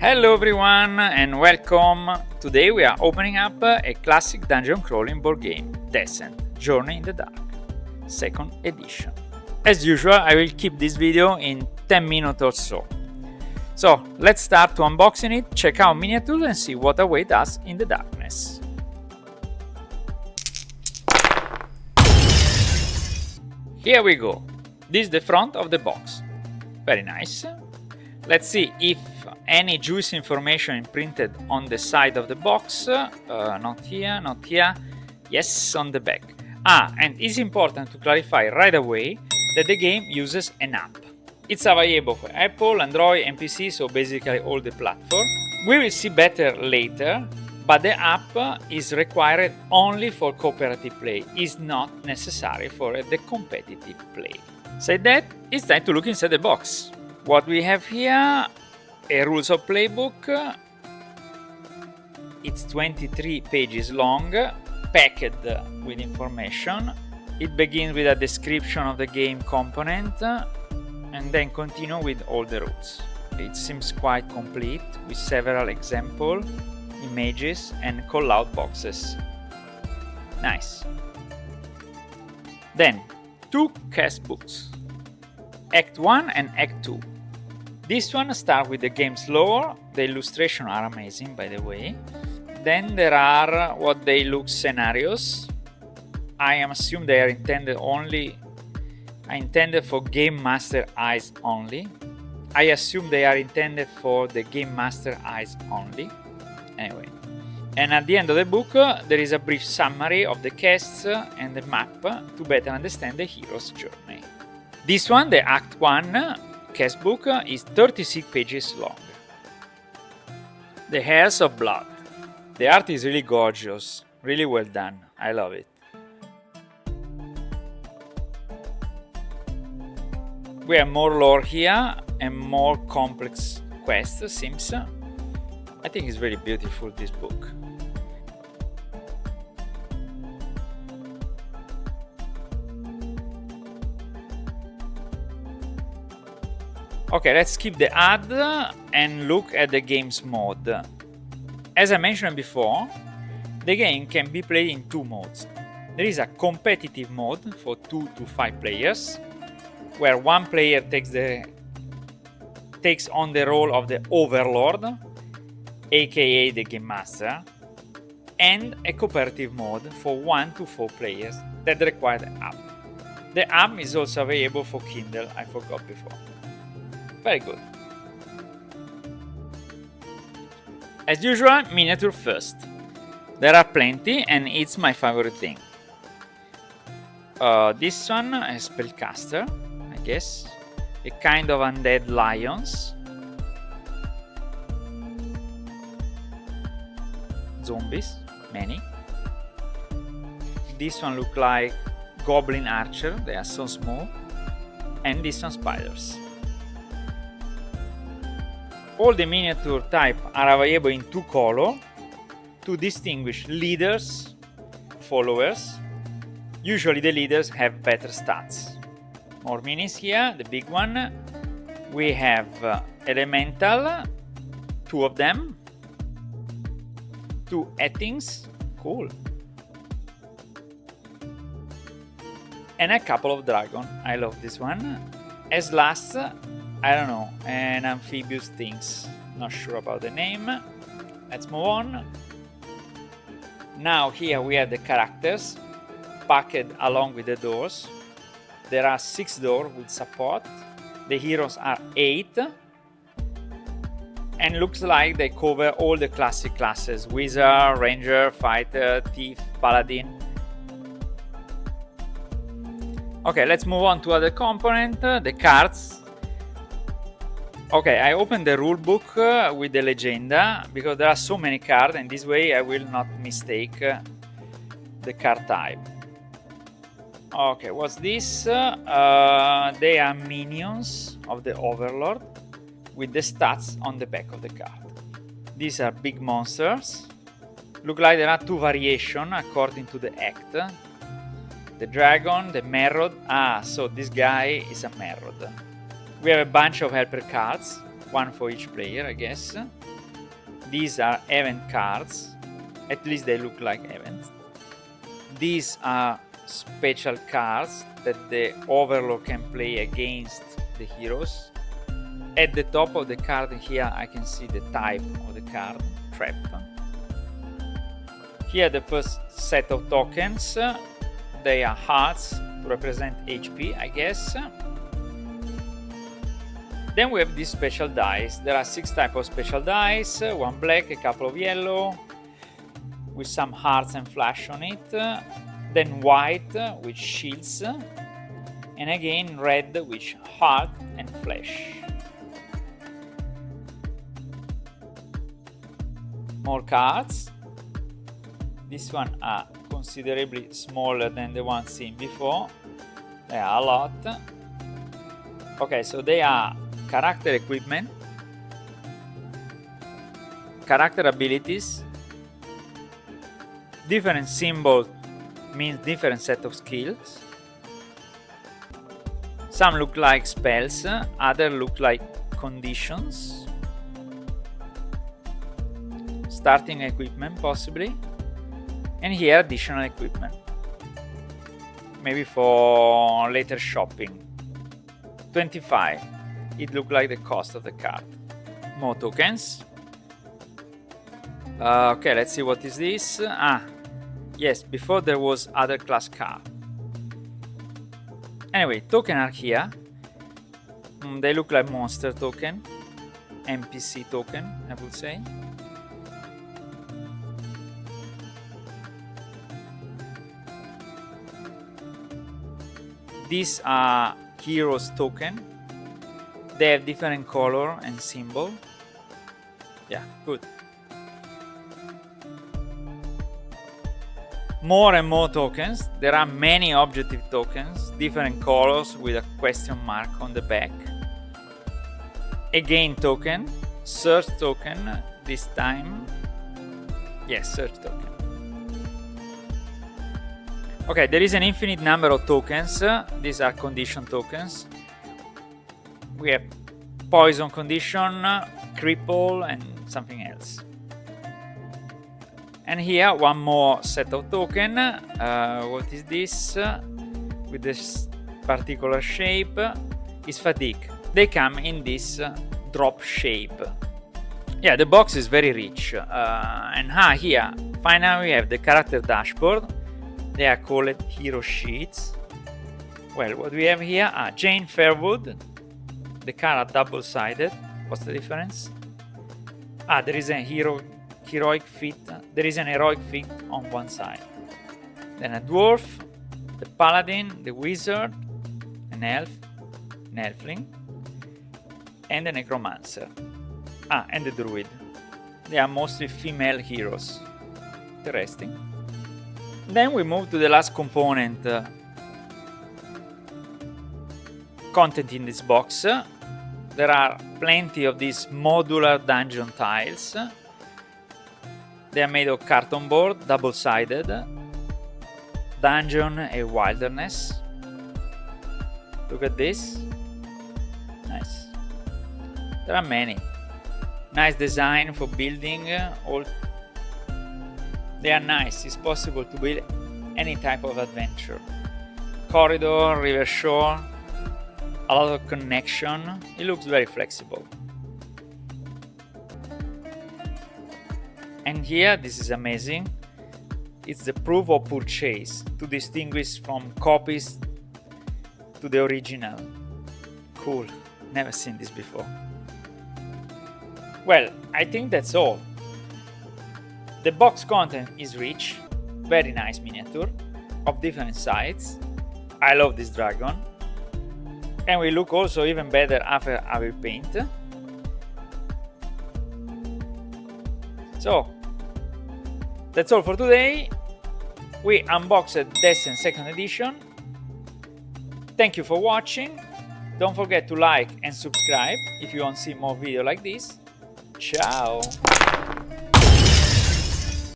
Hello everyone and welcome! Today we are opening up a classic dungeon crawling board game, Descent: Journey in the Dark, 2nd edition. As usual, I will keep this video in 10 minutes or so. So let's start to unboxing it, check out miniatures and see what awaits us in the darkness. Here we go. This is the front of the box. Very nice. Let's see if any juicy information imprinted on the side of the box. Not here, not here. Yes, on the back. And it's important to clarify right away that the game uses an app. It's available for Apple, Android and PC, so basically all the platforms. We will see better later, but the app is required only for cooperative play. It's not necessary for the competitive play. Said that, it's time to look inside the box. What we have here, a rules of playbook. It's 23 pages long, packed with information. It begins with a description of the game component and then continue with all the rules. It seems quite complete with several examples, images and call-out boxes. Nice. Then, 2 cast books, Act 1 and Act 2. This one starts with the game's lore. The illustrations are amazing, by the way. Then there are what they look scenarios. I assume they are intended for game master eyes only. I assume they are intended for the game master eyes only. Anyway. And at the end of the book, there is a brief summary of the quests and the map to better understand the hero's journey. This one, the Act 1 cast book, is 36 pages long. The Hairs of Blood. The art is really gorgeous, really well done. I love it. We have more lore here and more complex quests, seems. I think it's very beautiful, this book. Okay, let's skip the ad and look at the game's mode. As I mentioned before, the game can be played in 2 modes. There is a competitive mode for 2 to 5 players, where one player takes on the role of the Overlord, aka the Game Master, and a cooperative mode for 1 to 4 players that require the app. The app is also available for Kindle, I forgot before. Very good. As usual, miniature first. There are plenty and it's my favorite thing. This one is Spellcaster, I guess. A kind of undead lions. Zombies, many. This one look like goblin archer, they are so small. And this one spiders. All the miniature types are available in 2 colors to distinguish leaders, followers. Usually the leaders have better stats. More minis here, the big one. We have elemental, 2 of them. 2 Ettings, cool. And a couple of dragons, I love this one. As last, I don't know, an amphibious things. Not sure about the name. Let's move on. Now here we have the characters packed along with the doors. There are 6 doors with support. The heroes are 8. And looks like they cover all the classic classes: wizard, ranger, fighter, thief, paladin. Okay, let's move on to other component, the cards. Okay, I opened the rulebook with the legenda because there are so many cards and this way I will not mistake the card type. Okay, what's this? They are minions of the Overlord with the stats on the back of the card. These are big monsters. Look like there are 2 variations according to the act. The dragon, the Merod. So this guy is a Merod. We have a bunch of helper cards, 1 for each player, I guess. These are event cards, at least they look like events. These are special cards that the Overlord can play against the heroes. At the top of the card here I can see the type of the card, trap. Here the first set of tokens, they are hearts to represent HP, I guess. Then we have these special dice. There are 6 types of special dice, 1 black, a couple of yellow, with some hearts and flash on it. Then white, with shields, and again red, with heart and flash. More cards. This one are considerably smaller than the ones seen before. They are a lot. Okay, so they are character equipment, character abilities, different symbols means different set of skills. Some look like spells, others look like conditions. Starting equipment possibly. And here additional equipment. Maybe for later shopping. 25. It looks like the cost of the card. More tokens. Okay, let's see what is this. Yes, before there was other class card. Anyway, token are here. They look like monster token, NPC token, I would say. These are heroes token. They have different color and symbol. Yeah, good. More and more tokens. There are many objective tokens, different colors with a question mark on the back. Again token, search token this time. Yes, search token. Okay, there is an infinite number of tokens. These are condition tokens. We have poison condition, cripple, and something else. And here one more set of token. What is this? With this particular shape is fatigue. They come in this drop shape. Yeah, the box is very rich. And here finally we have the character dashboard. They are called hero sheets. Well, what we have here are Jane Fairwood. The card are double-sided. What's the difference? There is a heroic feat. There is an heroic feat on one side. Then a dwarf, the paladin, the wizard, an elf, an elfling, and the necromancer. And the druid. They are mostly female heroes. Interesting. Then we move to the last component. Content in this box. There are plenty of these modular dungeon tiles. They are made of carton board, double-sided. Dungeon and wilderness. Look at this. Nice. There are many. Nice design for building. They are nice. It's possible to build any type of adventure. Corridor, river shore. A lot of connection. It looks very flexible. And here, this is amazing. It's the proof of purchase to distinguish from copies to the original. Cool. Never seen this before. Well, I think that's all. The box content is rich. Very nice miniature of different sizes. I love this dragon. And we look also even better after I will paint. So, that's all for today. We unboxed Descent 2nd edition. Thank you for watching. Don't forget to like and subscribe if you want to see more videos like this. Ciao!